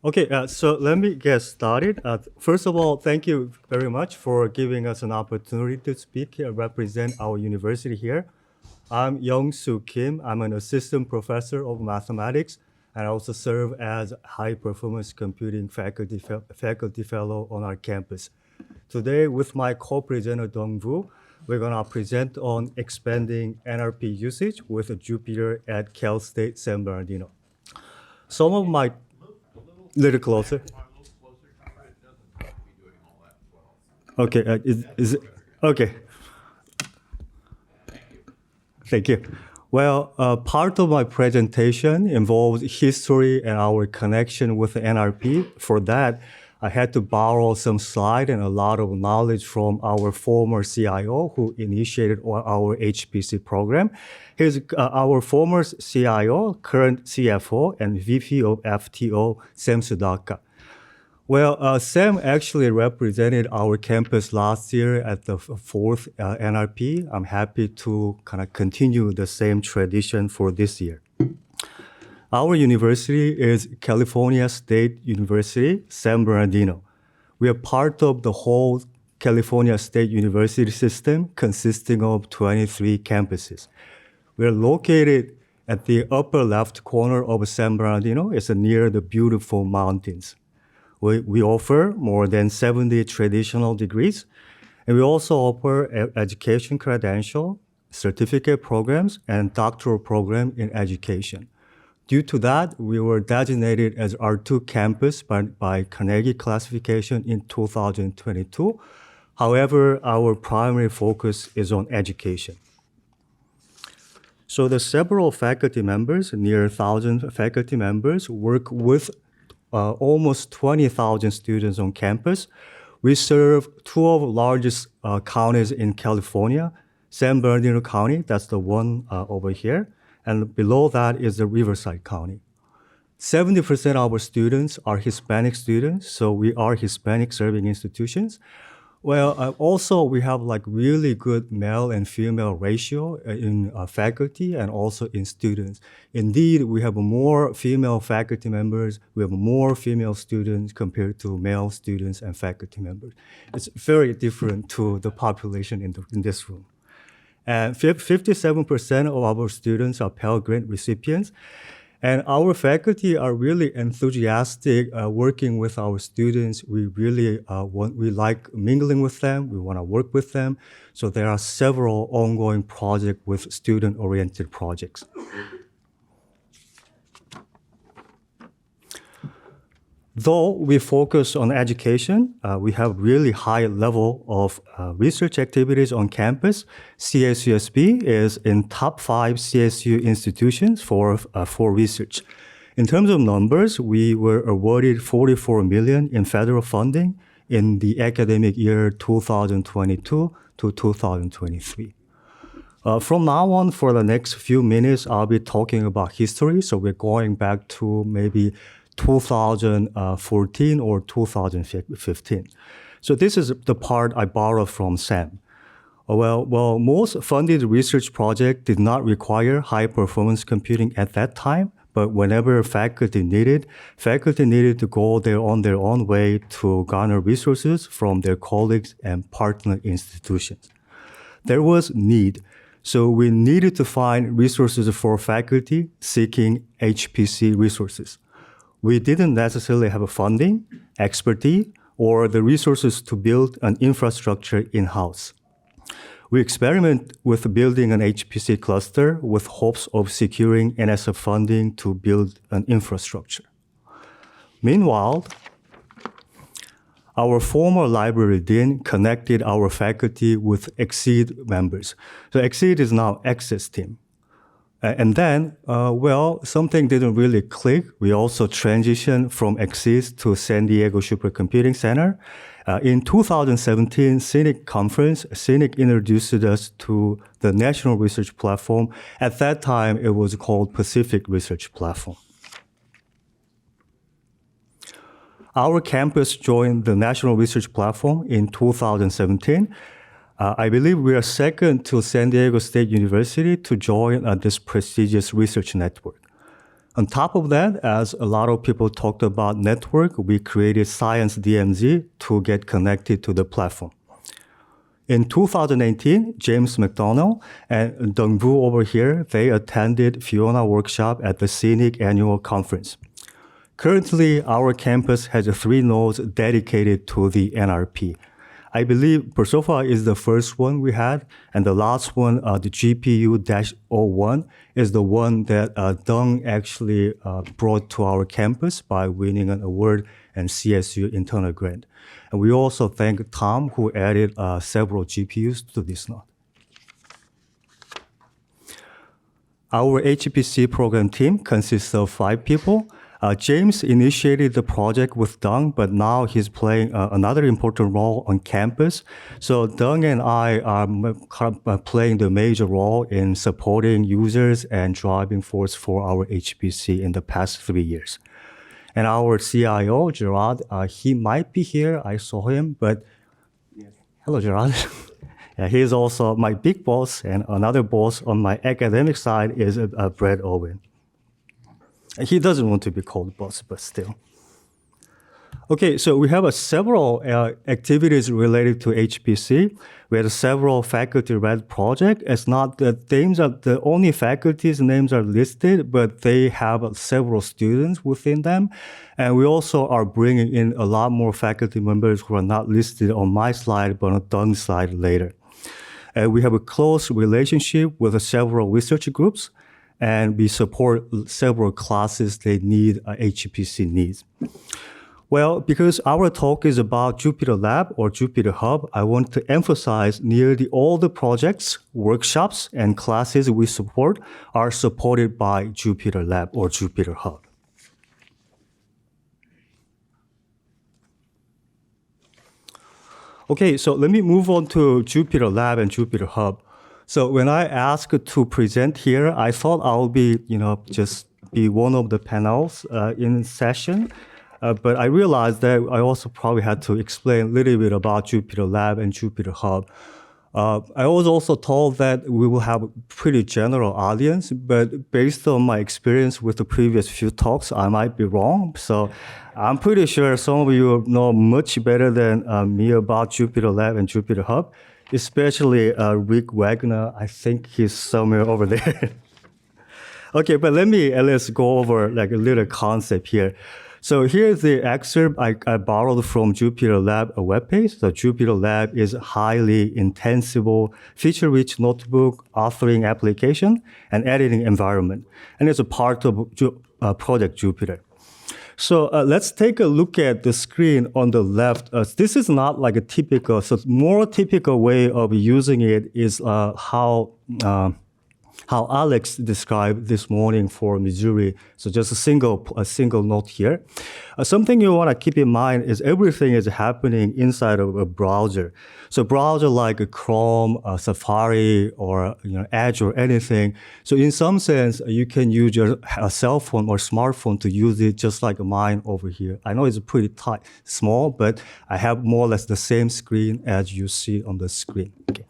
Okay, so let me get started. First of all, thank you very much for giving us an opportunity to speak and represent our university here. I'm Youngsu Kim. I'm an assistant professor of mathematics, and I also serve as high performance computing faculty fellow on our campus. Today, with my co-presenter Dung, we're gonna present on expanding NRP usage with Jupyter at Cal State San Bernardino. Some of my little closer. Okay, is it okay? Thank you. Well, part of my presentation involves history and our connection with the NRP. For that, I had to borrow some slide and a lot of knowledge from our former CIO who initiated our HPC program. Here's our former CIO, current CFO, and VP of FTO, Sam Sudaka. Well, Sam actually represented our campus last year at the fourth NRP. I'm happy to kind of continue the same tradition for this year. Our university is California State University, San Bernardino. We are part of the whole California State University system consisting of 23 campuses. We are located at the upper left corner of San Bernardino. It's near the beautiful mountains. We offer more than 70 traditional degrees, and we also offer education credential, certificate programs, and doctoral program in education. Due to that, we were designated as R2 campus by Carnegie classification in 2022. However, our primary focus is on education. So the several faculty members, near 1,000 faculty members, work with almost 20,000 students on campus. We serve two of the largest counties in California, San Bernardino County, that's the one over here, and below that is the Riverside County. 70% of our students are Hispanic students, so we are Hispanic serving institutions. Well, also we have like really good male and female ratio in faculty and also in students. Indeed, we have more female faculty members, we have more female students compared to male students and faculty members. It's very different to the population in this room. And 57% of our students are Pell Grant recipients. And our faculty are really enthusiastic working with our students. We really we like mingling with them. We want to work with them. So there are several ongoing projects with student-oriented projects. Though we focus on education, we have really high level of research activities on campus. CSUSB is in top 5 CSU institutions for research. In terms of numbers, we were awarded $44 million in federal funding in the academic year 2022 to 2023. From now on, for the next few minutes, I'll be talking about history. So we're going back to maybe 2014 or 2015. So this is the part I borrowed from Sam. Well, most funded research projects did not require high-performance computing at that time, but whenever faculty needed to go on their own way to garner resources from their colleagues and partner institutions. There was need, so we needed to find resources for faculty seeking HPC resources. We didn't necessarily have funding, expertise, or the resources to build an infrastructure in-house. We experiment with building an HPC cluster with hopes of securing NSF funding to build an infrastructure. Meanwhile, our former library dean connected our faculty with Exceed members. So Exceed is now Access team. And then, something didn't really click. We also transitioned from Exceed to San Diego Supercomputing Center. In 2017 CINIC conference, CINIC introduced us to the National Research Platform. At that time, it was called Pacific Research Platform. Our campus joined the National Research Platform in 2017. I believe we are second to San Diego State University to join this prestigious research network. On top of that, as a lot of people talked about network, we created Science DMZ to get connected to the platform. In 2018, James McDonald and Dung over here, they attended Fiona workshop at the Scenic Annual Conference. Currently, our campus has 3 nodes dedicated to the NRP. I believe Persofa is the first one we had, and the last one, the GPU-01, is the one that Dung actually brought to our campus by winning an award and CSU internal grant. And we also thank Tom, who added several GPUs to this node. Our HPC program team consists of 5 people. James initiated the project with Dung, but now he's playing another important role on campus. So Dung and I are playing the major role in supporting users and driving force for our HPC in the past 3 years. And our CIO, Gerard, he might be here. I saw him, but hello, Gerard. Yeah, he's also my big boss, and another boss on my academic side is Brad Owen. He doesn't want to be called boss, but still. Okay, so we have several activities related to HPC. We have several faculty-led projects. It's not that names are the only faculty's names are listed, but they have several students within them. And we also are bringing in a lot more faculty members who are not listed on my slide, but on Dung's slide later. And we have a close relationship with several research groups, and we support several classes that need HPC needs. Well, because our talk is about Jupyter Lab or Jupyter Hub, I want to emphasize nearly all the projects, workshops, and classes we support are supported by Jupyter Lab or Jupyter Hub. Okay, so let me move on to Jupyter Lab and Jupyter Hub. So when I asked to present here, I thought I'll be, just be one of the panels in session. But I realized that I also probably had to explain a little bit about Jupyter Lab and Jupyter Hub. I was also told that we will have a pretty general audience, but based on my experience with the previous few talks, I might be wrong. So I'm pretty sure some of you know much better than me about Jupyter Lab and Jupyter Hub, especially Rick Wagner. I think he's somewhere over there. Okay, but let's go over like a little concept here. So here's the excerpt I borrowed from Jupyter Lab webpage. So Jupyter Lab is a highly intensive, feature-rich notebook authoring application and editing environment. And it's a part of Project Jupyter. So let's take a look at the screen on the left. This is not like a typical, so more typical way of using it is how Alex described this morning for Missouri. So just a single note here. Something you want to keep in mind is everything is happening inside of a browser. So browser like a Chrome, Safari, or Edge or anything. So in some sense, you can use your cell phone or smartphone to use it just like mine over here. I know it's pretty small, but I have more or less the same screen as you see on the screen. Okay.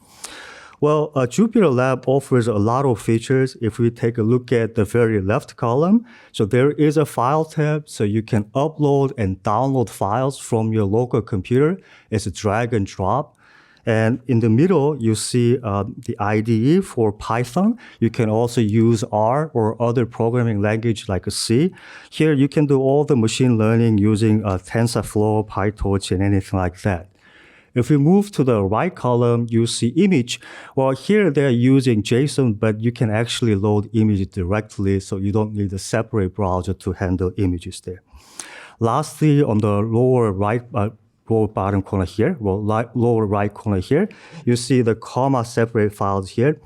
Well, Jupyter Lab offers a lot of features. If we take a look at the very left column, so there is a file tab, so you can upload and download files from your local computer. It's a drag and drop. And in the middle, you see the IDE for Python. You can also use R or other programming language like C. Here, you can do all the machine learning using TensorFlow, PyTorch, and anything like that. If we move to the right column, you see image. Well, here they're using JSON, but you can actually load image directly, so you don't need a separate browser to handle images there. Lastly, on the lower bottom corner here, lower right corner here, you see the comma separate files here.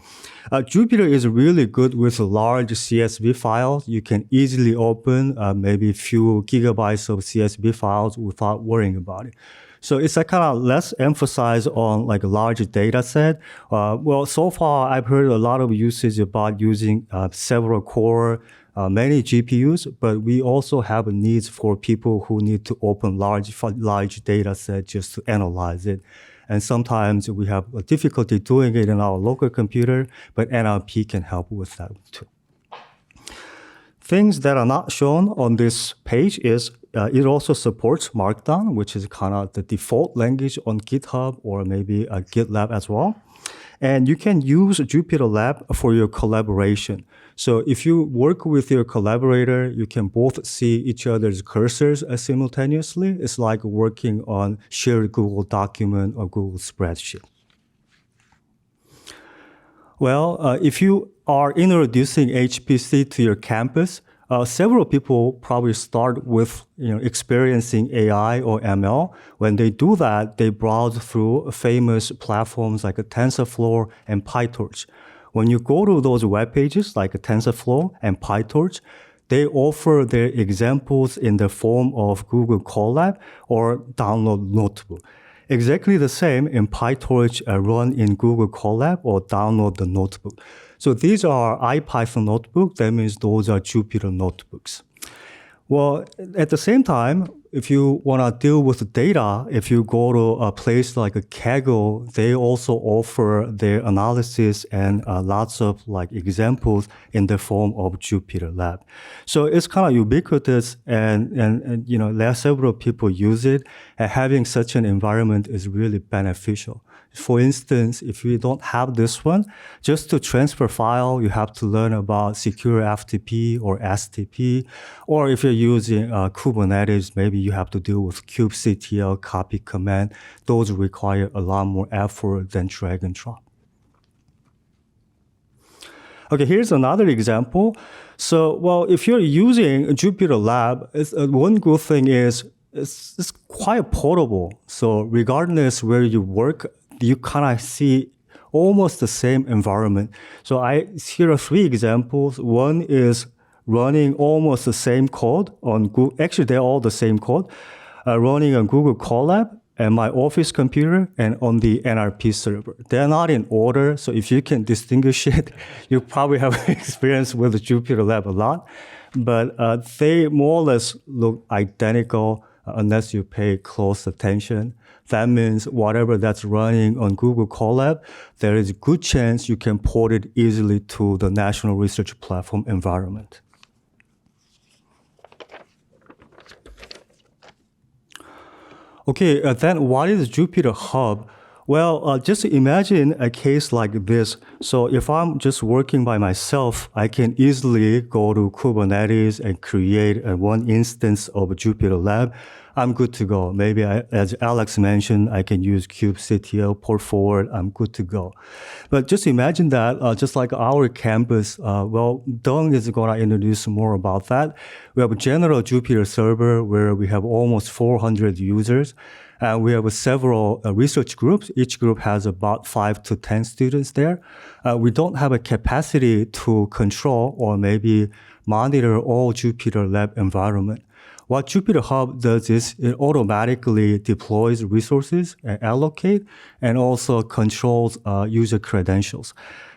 Jupyter is really good with large CSV files. You can easily open maybe a few gigabytes of CSV files without worrying about it. So it's a kind of less emphasis on like a large data set. Well, so far I've heard a lot of usage about using several core, many GPUs, but we also have needs for people who need to open large data set just to analyze it. And sometimes we have a difficulty doing it in our local computer, but NLP can help with that too. Things that are not shown on this page is it also supports Markdown, which is kind of the default language on GitHub or maybe GitLab as well. And you can use Jupyter Lab for your collaboration. So if you work with your collaborator, you can both see each other's cursors simultaneously. It's like working on shared Google document or Google spreadsheet. Well, if you are introducing HPC to your campus, several people probably start with experiencing AI or ML. When they do that, they browse through famous platforms like TensorFlow and PyTorch. When you go to those web pages like TensorFlow and PyTorch, they offer their examples in the form of Google Colab or download notebook. Exactly the same in PyTorch run in Google Colab or download the notebook. So these are IPython notebooks. That means those are Jupyter notebooks. Well, at the same time, if you want to deal with data, if you go to a place like a Kaggle, they also offer their analysis and lots of examples in the form of Jupyter Lab. So it's kind of ubiquitous, and there are several people use it, and having such an environment is really beneficial. For instance, if you don't have this one, just to transfer file, you have to learn about secure FTP or STP. Or if you're using Kubernetes, maybe you have to deal with kubectl copy command. Those require a lot more effort than drag and drop. Okay, here's another example. So, well, if you're using Jupyter Lab, one good thing is it's quite portable. So regardless where you work, you kind of see almost the same environment. So here are 3 examples. One is running almost the same code on Google. Actually, they're all the same code. Running on Google Colab and my office computer and on the NRP server. They're not in order, so if you can distinguish it, you probably have experience with Jupyter Lab a lot. But they more or less look identical unless you pay close attention. That means whatever that's running on Google Colab, there is a good chance you can port it easily to the National Research Platform environment. Okay, then what is Jupyter Hub? Well, just imagine a case like this. So if I'm just working by myself, I can easily go to Kubernetes and create one instance of Jupyter Lab. I'm good to go. Maybe, as Alex mentioned, I can use kubectl port forward. I'm good to go. But just imagine that, just like our campus, well, Dung is going to introduce more about that. We have a general Jupyter server where we have almost 400 users. And we have several research groups. Each group has about 5 to 10 students there. We don't have a capacity to control or maybe monitor all Jupyter Lab environment. What Jupyter Hub does is it automatically deploys resources and allocate and also controls user credentials.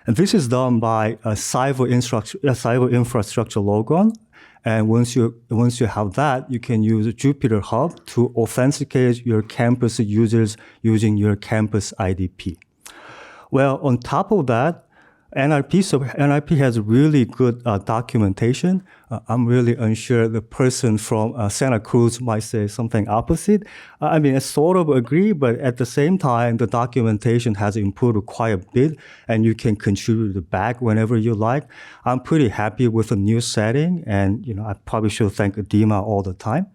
And this is done by a cyber infrastructure logon. And once you have that, you can use Jupyter Hub to authenticate your campus users using your campus IDP. Well, on top of that, NRP has really good documentation. I'm really unsure the person from Santa Cruz might say something opposite. I mean, I sort of agree, but at the same time, the documentation has improved quite a bit, and you can contribute it back whenever you like. I'm pretty happy with the new setting, and I probably should thank Dima all the time.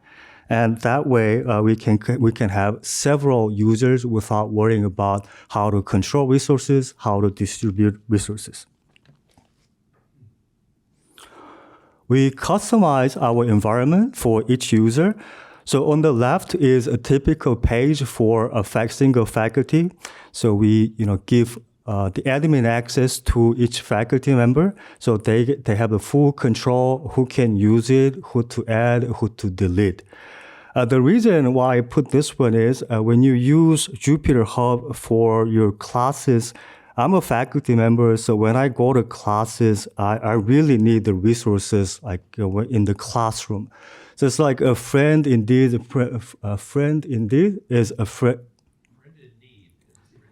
And that way, we can have several users without worrying about how to control resources, how to distribute resources. We customize our environment for each user. So on the left is a typical page for a single faculty. So we give the admin access to each faculty member. So they have the full control who can use it, who to add, who to delete. The reason why I put this one is when you use Jupyter Hub for your classes, I'm a faculty member, so when I go to classes, I really need the resources in the classroom. So it's like a friend indeed, a friend indeed is a friend.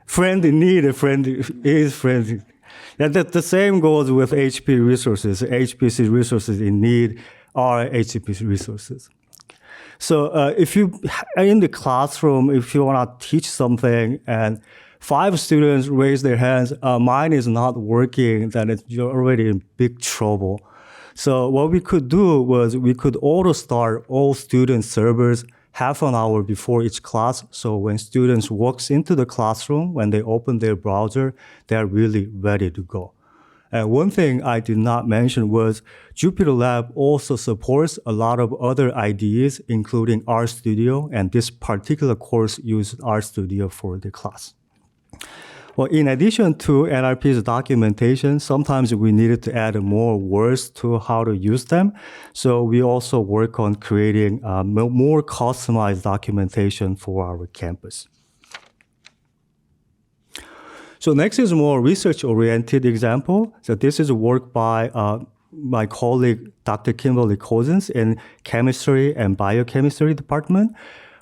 Friend in need, a friend is friend. And the same goes with HP resources. HPC resources in need are HPC resources. So if you in the classroom, if you want to teach something and 5 students raise their hands, mine is not working, then you're already in big trouble. So what we could do was we could auto start all student servers half an hour before each class. So when students walks into the classroom, when they open their browser, they're really ready to go. And one thing I did not mention was Jupyter Lab also supports a lot of other IDEs, including RStudio, and this particular course used RStudio for the class. Well, in addition to NRP's documentation, sometimes we needed to add more words to how to use them. So we also work on creating more customized documentation for our campus. So next is a more research-oriented example. So this is work by my colleague, Dr. Kimberly Cousins in chemistry and biochemistry department.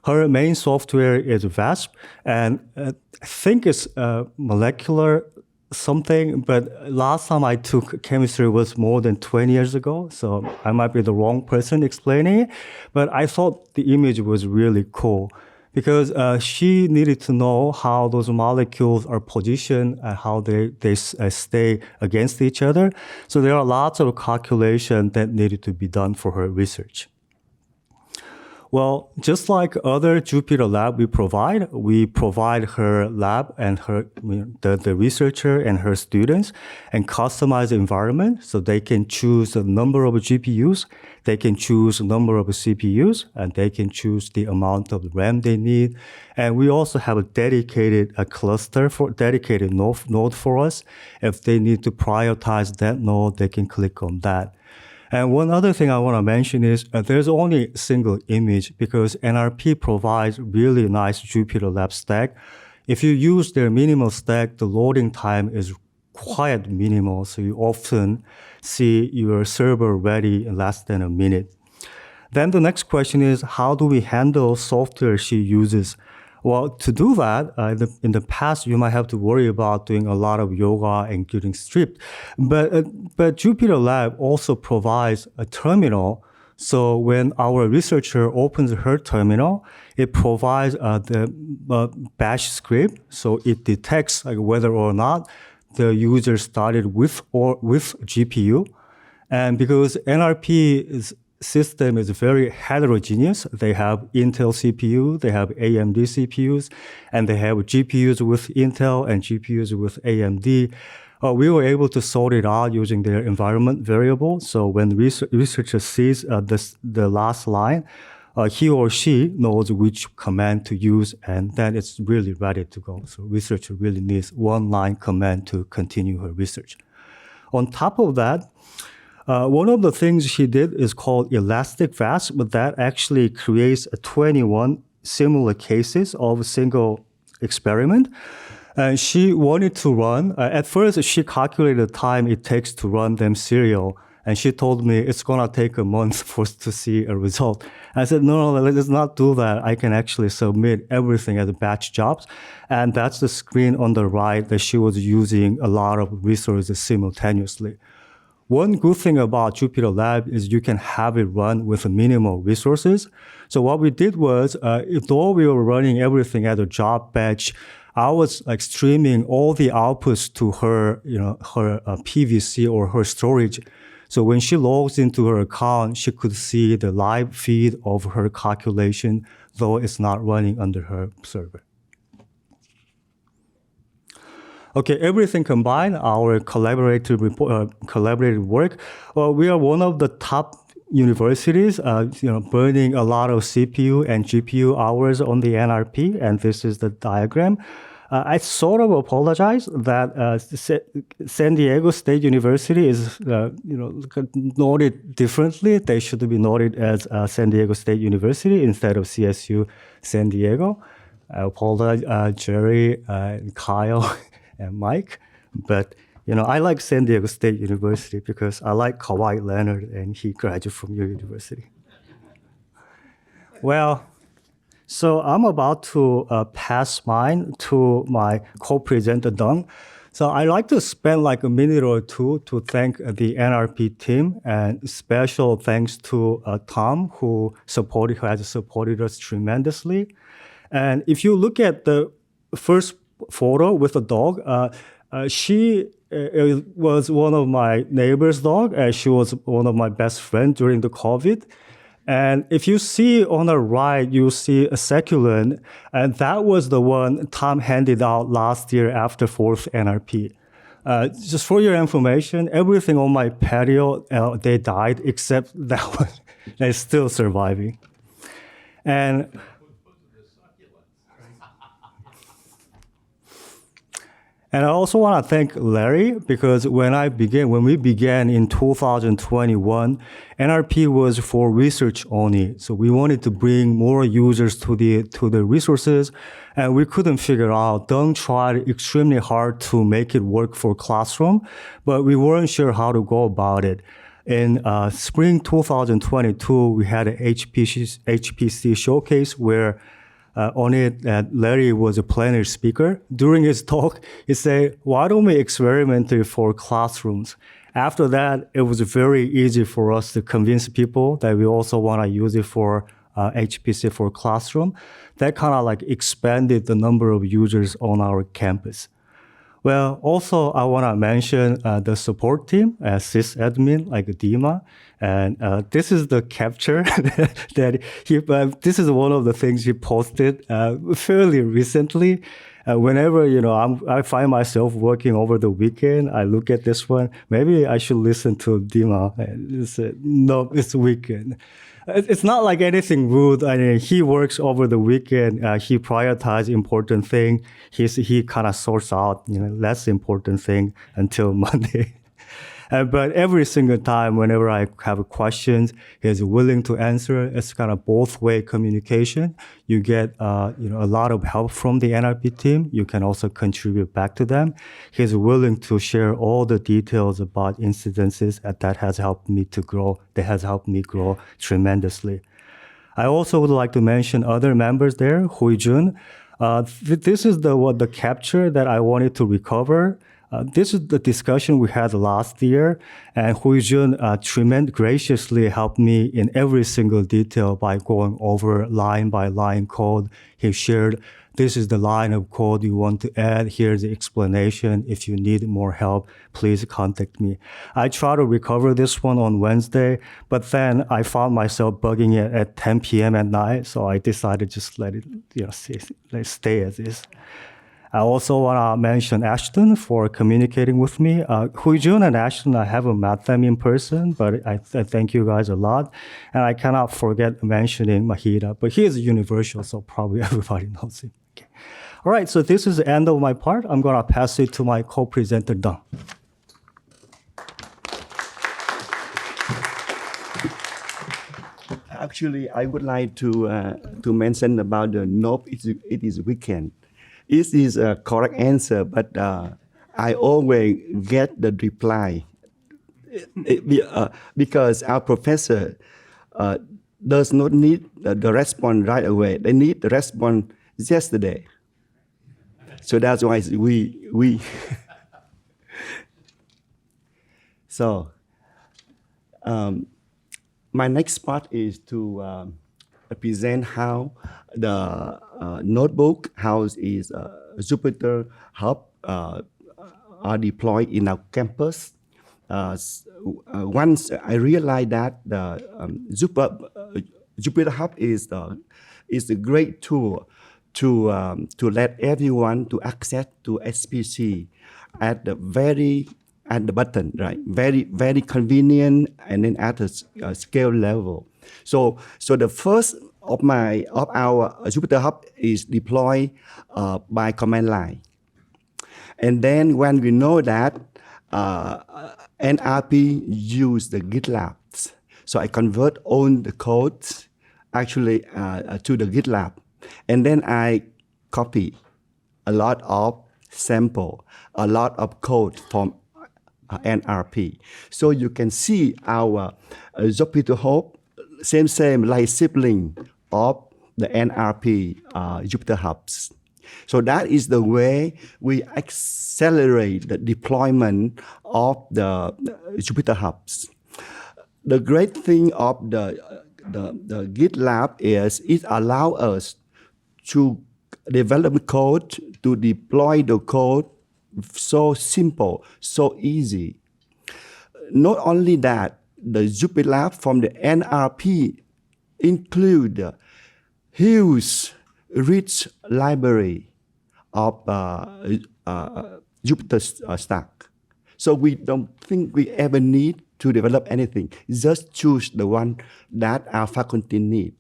Her main software is VASP, and I think it's molecular something, but last time I took chemistry was more than 20 years ago, so I might be the wrong person explaining it, but I thought the image was really cool because she needed to know how those molecules are positioned and how they stay against each other. So there are lots of calculations that needed to be done for her research. Well, just like other Jupyter Lab we provide her lab and the researcher and her students and customized environment so they can choose the number of GPUs, they can choose the number of CPUs, and they can choose the amount of RAM they need. And we also have a dedicated dedicated node for us. If they need to prioritize that node, they can click on that. And one other thing I want to mention is there's only a single image because NRP provides really nice Jupyter Lab stack. If you use their minimal stack, the loading time is quite minimal, so you often see your server ready in less than a minute. Then the next question is, how do we handle software she uses? Well, to do that, in the past, you might have to worry about doing a lot of yoga and getting stripped. But Jupyter Lab also provides a terminal. So when our researcher opens her terminal, it provides the bash script. So it detects whether or not the user started with GPU. And because NRP system is very heterogeneous. They have Intel CPU, they have AMD CPUs, and they have GPUs with Intel and GPUs with AMD. We were able to sort it out using their environment variable. So when the researcher sees the last line, he or she knows which command to use, and then it's really ready to go. So researcher really needs one line command to continue her research. On top of that, one of the things she did is called elastic fast, but that actually creates 21 similar cases of a single experiment. And she wanted to run, at first she calculated the time it takes to run them serial. And she told me it's gonna take a month for us to see a result. I said, no, let's not do that. I can actually submit everything as batch jobs. And that's the screen on the right that she was using a lot of resources simultaneously. One good thing about Jupyter Lab is you can have it run with minimal resources. So what we did was, though we were running everything as a job batch, I was streaming all the outputs to her, her PVC or her storage. So when she logs into her account, she could see the live feed of her calculation, though it's not running under her server. Okay, everything combined, our collaborative work. We are one of the top universities, burning a lot of CPU and GPU hours on the NRP, and this is the diagram. I sort of apologize that San Diego State University is, noted differently. They should be noted as San Diego State University instead of CSU San Diego. I apologize, Jerry, Kyle, and Mike, but I like San Diego State University because I like Kawhi Leonard and he graduated from your university. Well, so I'm about to pass mine to my co-presenter Dung. So I like to spend like a minute or two to thank the NRP team, and special thanks to Tom, who has supported us tremendously. And if you look at the first photo with the dog, she was one of my neighbor's dog, and she was one of my best friends during the COVID. And if you see on the right, you see a succulent, and that was the one Tom handed out last year after fourth NRP. Just for your information, everything on my patio, they died except that one. It's still surviving. And I also want to thank Larry, because when we began in 2021, NRP was for research only. So we wanted to bring more users to the resources, and we couldn't figure out. Dung tried extremely hard to make it work for classroom, but we weren't sure how to go about it. In spring 2022, we had an HPC showcase where on it, Larry was a plenary speaker. During his talk, he said, why don't we experiment it for classrooms? After that, it was very easy for us to convince people that we also want to use it for HPC for classroom. That kind of like expanded the number of users on our campus. Well, also, I want to mention the support team, sysadmin like Dima. And this is the capture that this is one of the things he posted fairly recently. Whenever, I find myself working over the weekend, I look at this one. Maybe I should listen to Dima. No, it's weekend. It's not like anything rude. I mean, he works over the weekend. He prioritizes important thing. He kind of sorts out, less important thing until Monday. But every single time, whenever I have questions, he's willing to answer. It's kind of both-way communication. You get, a lot of help from the NRP team. You can also contribute back to them. He's willing to share all the details about incidences that has helped me to grow. That has helped me grow tremendously. I also would like to mention other members there. Hui Jun. This is the capture that I wanted to recover. This is the discussion we had last year, and Hui Jun graciously helped me in every single detail by going over line by line code. He shared, this is the line of code you want to add. Here's the explanation. If you need more help, please contact me. I tried to recover this one on Wednesday, but then I found myself bugging it at 10 p.m. at night, so I decided just let it stay as is. I also want to mention Ashton for communicating with me. Hui Jun and Ashton, I haven't met them in person, but I thank you guys a lot. And I cannot forget mentioning Mahida, but he is universal, so probably everybody knows him. Okay. All right, so this is the end of my part. I'm going to pass it to my co-presenter, Dung. Actually, I would like to mention about the nope, it is weekend. It is a correct answer, but I always get the reply because our professor does not need the response right away. They need the response yesterday. So that's why we So my next part is to present how the notebook, how is Jupyter Hub are deployed in our campus. Once I realized that the Jupyter Hub is a great tool to let everyone to access to HPC at the button, right? Very convenient, and then at a scale level. So the first of our Jupyter Hub is deployed by command line, and then when we know that NRP use the GitLab, so I convert all the codes actually to the GitLab, and then I copy a lot of sample, a lot of code from NRP. So you can see our Jupyter Hub, same like sibling of the NRP Jupyter Hubs. So that is the way we accelerate the deployment of the Jupyter hubs. The great thing of the GitLab is it allows us to develop code, to deploy the code so simple, so easy. Not only that, the Jupyter Lab from the NRP include a huge, rich library of Jupyter stack. So we don't think we ever need to develop anything. Just choose the one that our faculty need.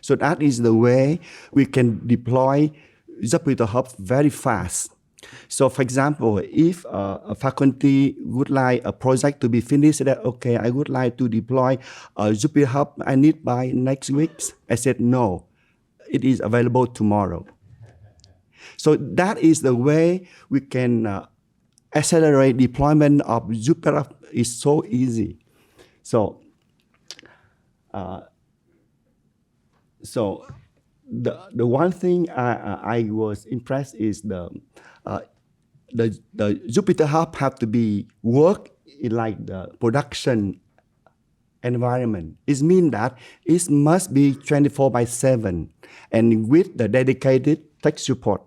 So that is the way we can deploy Jupyter Hub very fast. So for example, if a faculty would like a project to be finished, that okay, I would like to deploy a Jupyter Hub I need by next week. I said no, it is available tomorrow. So that is the way we can accelerate deployment of Jupyter. Is so easy. So the one thing I was impressed is the Jupyter Hub have to be work in like the production environment. It means that it must be 24/7 and with the dedicated tech support.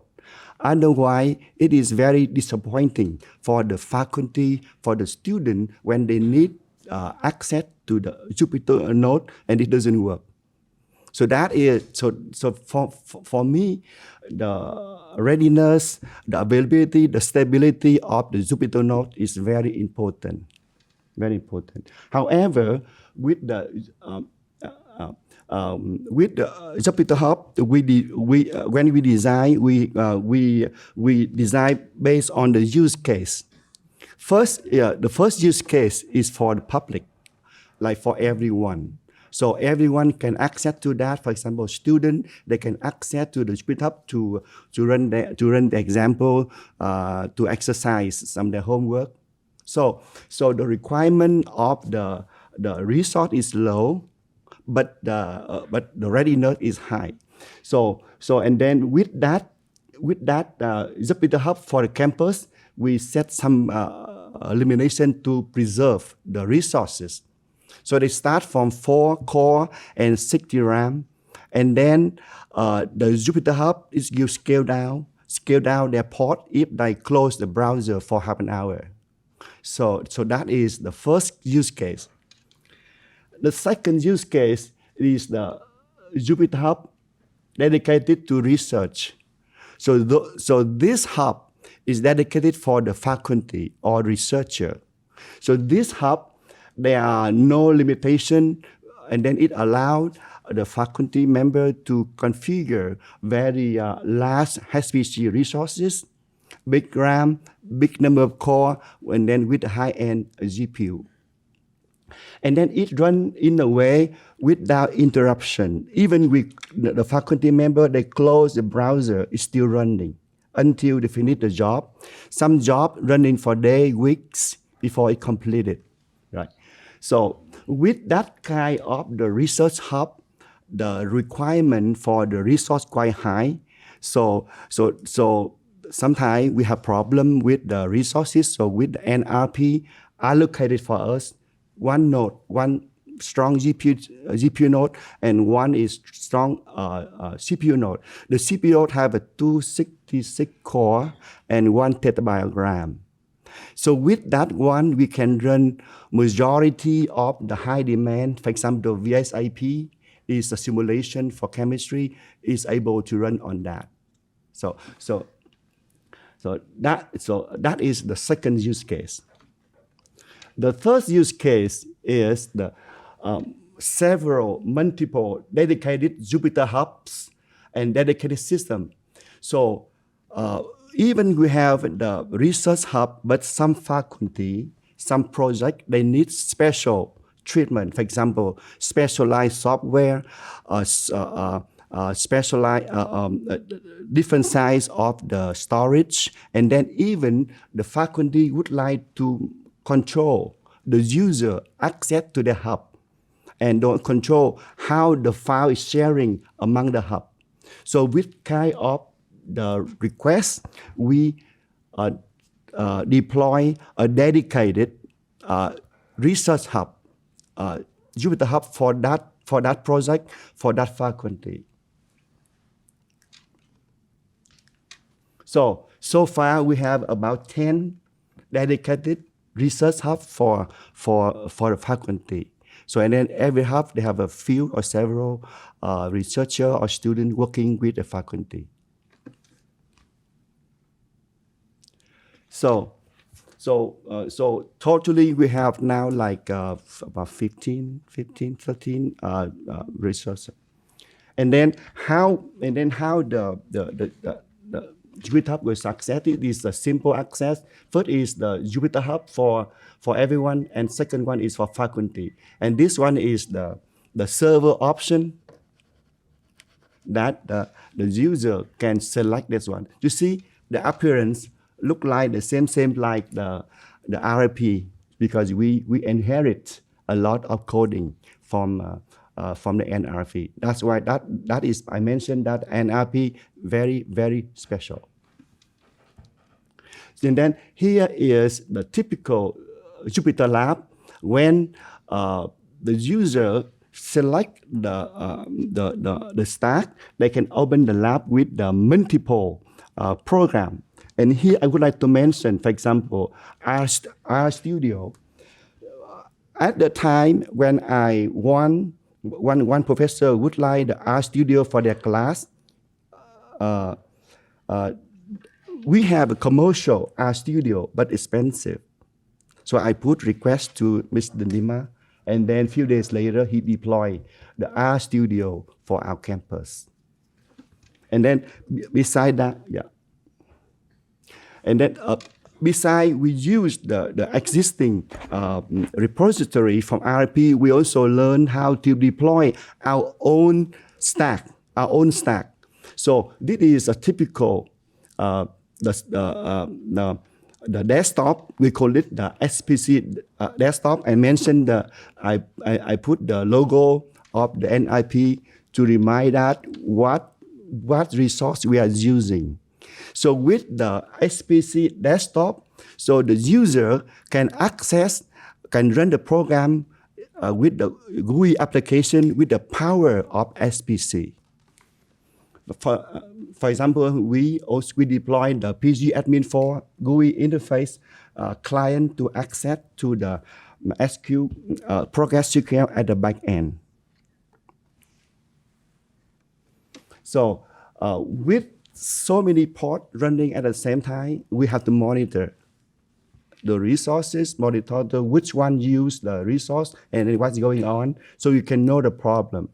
Otherwise, it is very disappointing for the faculty, for the student when they need access to the Jupyter node and it doesn't work. So that is so for me, the readiness, the availability, the stability of the Jupyter node is very important, very important. However, with the Jupyter Hub, when we design, we design based on the use case. First, the first use case is for the public, like for everyone. So everyone can access to that. For example, students, they can access to the Jupyter Hub to run the example, to exercise some of their homework. So the requirement of the resource is low, but the readiness is high. So and then with that Jupyter Hub for the campus, we set some limitation to preserve the resources. So they start from 4 core and 60 RAM, and then the Jupyter Hub is you scale down their port if they close the browser for half an hour. So that is the first use case. The second use case is the Jupyter Hub dedicated to research. So this hub is dedicated for the faculty or researcher. So this hub, there are no limitation, and then it allowed the faculty member to configure very large HPC resources, big RAM, big number of core, and then with high-end GPU. And then it runs in a way without interruption. Even with the faculty member, they close the browser, it's still running until they finish the job. Some job running for days, weeks before it completed, right? So with that kind of the research hub, the requirement for the resource quite high. So sometimes we have problem with the resources. So with the NRP allocated for us, one node, one strong GPU node, and one is strong CPU node. The CPU node have a 266 core and 1 terabyte of RAM. So with that one, we can run majority of the high demand. For example, the VSIP is a simulation for chemistry, is able to run on that. So that is the second use case. The third use case is the multiple dedicated Jupyter hubs and dedicated system. So even we have the research hub, but some faculty, some project, they need special treatment. For example, specialized software, specialized different size of the storage, and then even the faculty would like to control the user access to the hub and don't control how the file is sharing among the hub. So with kind of the request, we deploy a dedicated research hub, Jupyter hub for that project, for that faculty. So far we have about 10 dedicated research hub for the faculty. So and then every hub they have a few or several researcher or student working with the faculty. So totally we have now like about 13 researchers. And then how the Jupyter Hub will success? It is a simple access. First is the Jupyter Hub for everyone, and second one is for faculty. And this one is the server option that the user can select this one. You see the appearance look like the same like the RP, because we inherit a lot of coding from the NRP. That's why that is, I mentioned that NRP very special. And then here is the typical Jupyter lab when the user select the stack, they can open the lab with the multiple program. And here I would like to mention, for example, RStudio. At the time when one professor would like the RStudio for their class, we have a commercial RStudio, but expensive. So I put request to Mr. Nima, and then a few days later, he deployed the RStudio for our campus. And then beside that, and then beside we use the existing repository from RP, we also learn how to deploy our own stack. So this is a typical the desktop. We call it the SPC desktop. I mentioned I put the logo of the NIP to remind that what resource we are using. So with the SPC desktop, so the user can run the program with the GUI application with the power of SPC. For example, we deployed the pgadmin4 GUI interface client to access to the ProgSQL at the back end. So with so many pods running at the same time, we have to monitor the resources, monitor which one use the resource and what's going on, so you can know the problem.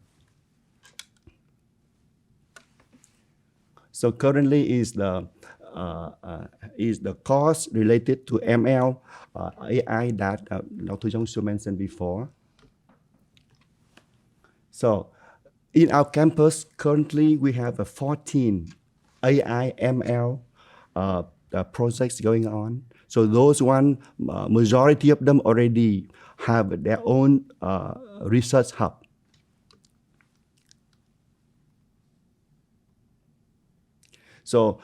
So currently is the course related to ML AI that Dr. Youngsu mentioned before. So in our campus currently we have 14 AI ML projects going on. So those majority of them already have their own research hub. So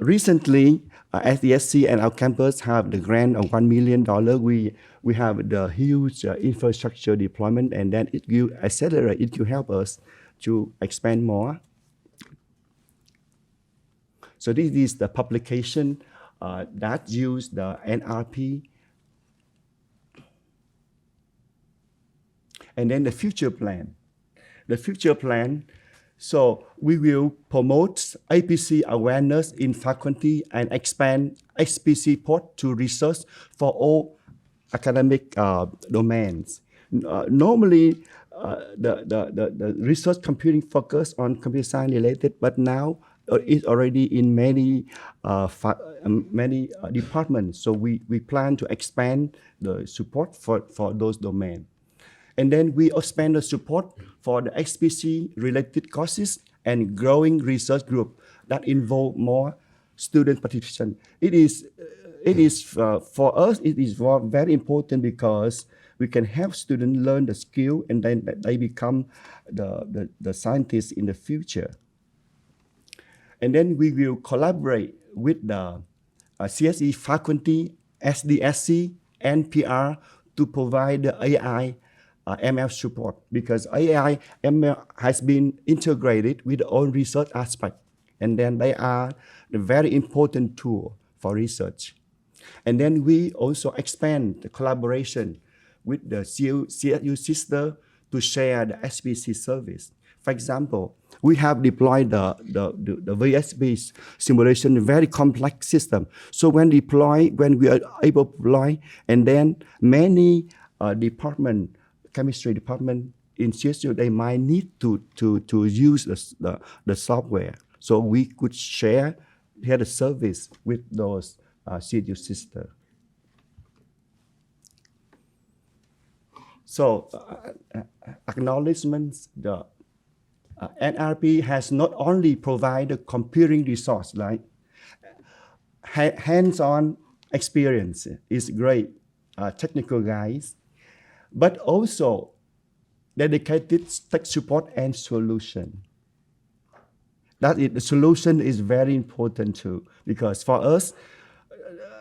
recently, SDSC and our campus have the grant of $1 million. We have the huge infrastructure deployment, and then it will accelerate. It will help us to expand more. So this is the publication that use the NRP. And then the future plan. So we will promote APC awareness in faculty and expand HPC port to research for all academic domains. Normally, the research computing focus on computer science related, but now it's already in many departments. So we plan to expand the support for those domains. And then we expand the support for the HPC related courses and growing research group that involve more student participation. It is for us, it is very important because we can help students learn the skill and then they become the scientists in the future. And then we will collaborate with the CSE faculty, SDSC, and PR to provide the AI ML support, because AI ML has been integrated with the own research aspect, and then they are the very important tool for research. And then we also expand the collaboration with the CSU sister to share the SPC service. For example, we have deployed the VSB simulation, very complex system. So when we are able to deploy, and then many chemistry department in CSU, they might need to use the software. So we could share the service with those CSU sister. So acknowledgements, the NRP has not only provided computing resource, like hands-on experience is great, technical guys, but also dedicated tech support and solution. The solution is very important too, because for us,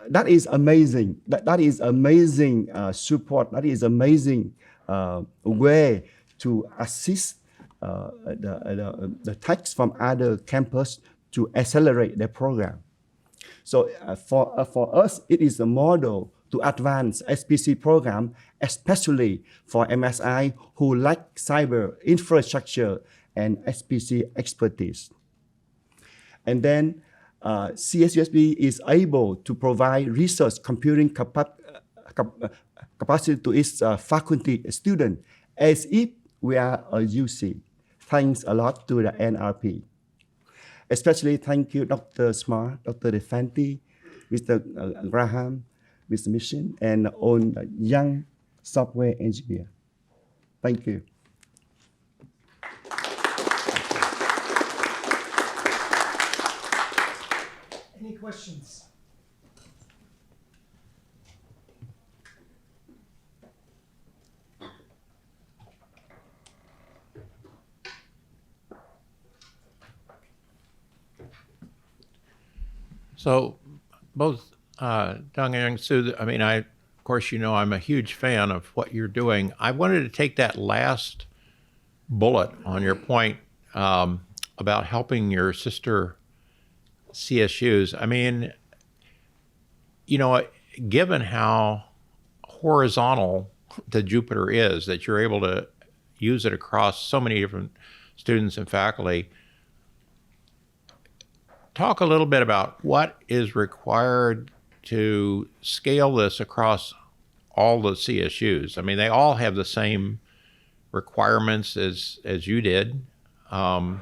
that is amazing. That is amazing support. That is amazing way to assist the techs from other campus to accelerate their program. So for us, it is a model to advance SPC program, especially for MSI who lack cyber infrastructure and SPC expertise. And then CSUSB is able to provide research computing capacity to its faculty student as if we are a UC. Thanks a lot to the NRP. Especially thank you, Dr. Smart, Dr. Defanti, Mr. Graham, Mr. Mission, and all young software engineer. Thank you. Any questions? So both Dung and Youngsu, I mean, of course, you know, I'm a huge fan of what you're doing. I wanted to take that last bullet on your point about helping your sister CSUs. I mean, you know, given how horizontal the Jupyter is, that you're able to use it across so many different students and faculty, talk a little bit about what is required to scale this across all the CSUs. I mean, they all have the same requirements as you did. The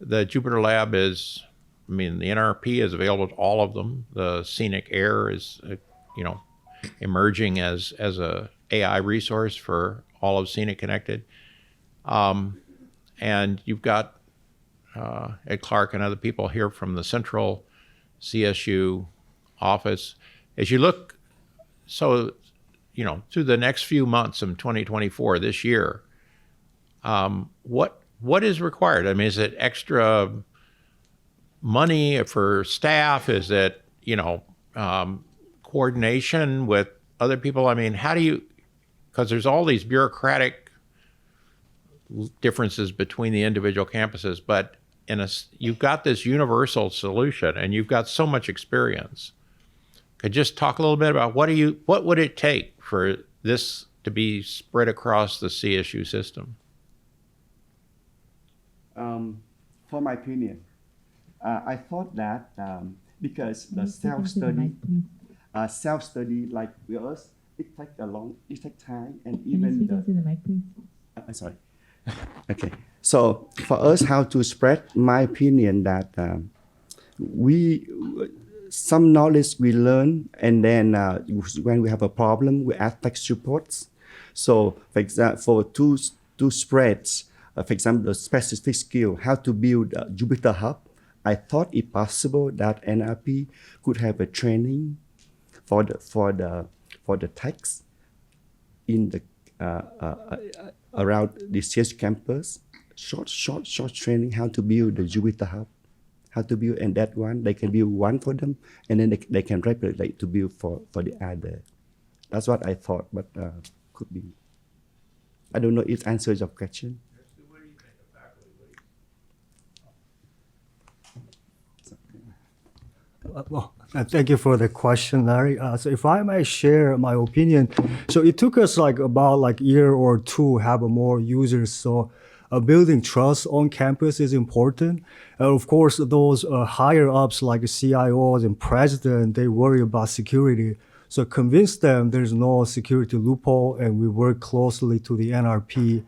Jupyter Lab is, I mean, the NRP is available to all of them. The Scenic Air is, you know, emerging as a AI resource for all of Scenic Connected. And you've got Ed Clark and other people here from the central CSU office. As you look, so, you know, through the next few months in 2024, this year, what is required? I mean, is it extra money for staff? Is it, you know, coordination with other people? I mean, how do you, because there's all these bureaucratic differences between the individual campuses, but you've got this universal solution and you've got so much experience. Could you just talk a little bit about what would it take for this to be spread across the CSU system? For my opinion, I thought that because the self-study like yours, it takes time, and even the mic, please? Sorry. Okay. So for us, how to spread, my opinion that some knowledge we learn, and then when we have a problem, we add tech supports. So for example, for two spreads, for example, the specific skill, how to build a Jupyter Hub, I thought it possible that NRP could have a training for the techs in the around the CS campus, short training how to build the Jupyter Hub. how to build, and that one they can build one for them, and then they can replicate to build for the other. That's what I thought, but could be. I don't know if it answers your question. Well, thank you for the question, Larry. So if I may share my opinion, so it took us about year or two to have more users. So building trust on campus is important. Of course, those higher ups like CIOs and president, they worry about security. So convince them there's no security loophole, and we work closely to the NRP,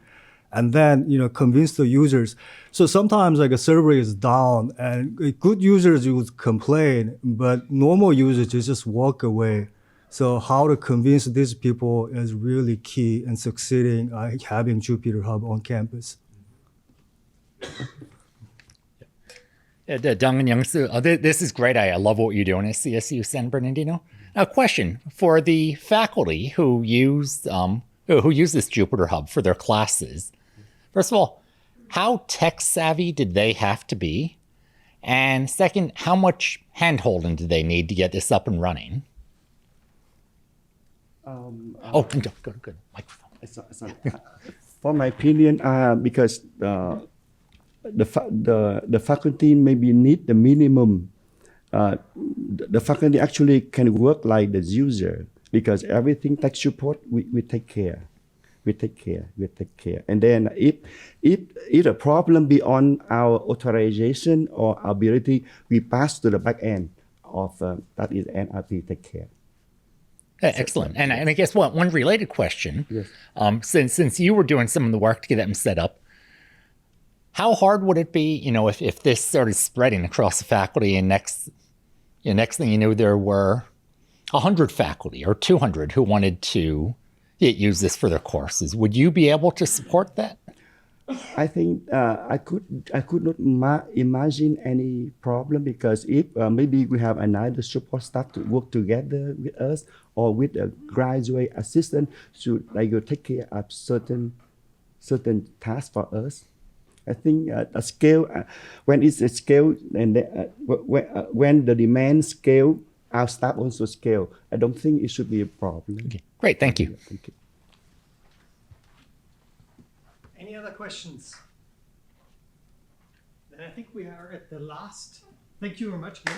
and then convince the users. So sometimes a server is down, and good users would complain, but normal users just walk away. So how to convince these people is really key in succeeding having Jupyter Hub on campus. Dung and Youngsu, this is great. I love what you're doing at CSU San Bernardino. Now, question for the faculty who use this Jupyter Hub for their classes. First of all, how tech savvy did they have to be? And second, how much hand-holding do they need to get this up and running? Good. Microphone. For my opinion, because the faculty maybe need the minimum. The faculty actually can work like the user, because everything tech support we take care. We take care. And then if a problem beyond our authorization or ability, we pass to the back end of that is NRP take care. Excellent. And I guess one related question, yes. Since you were doing some of the work to get them set up, how hard would it be, if this started spreading across the faculty, and next thing you knew, there were 100 faculty or 200 who wanted to use this for their courses? Would you be able to support that? I think I could not imagine any problem, because if maybe we have another support staff to work together with us, or with a graduate assistant should take care of certain tasks for us. I think a scale, when it's a scale, and when the demand scale, our staff also scale. I don't think it should be a problem. Okay. Great, thank you. Thank you. Any other questions? Then I think we are at the last. Thank you very much, Gil.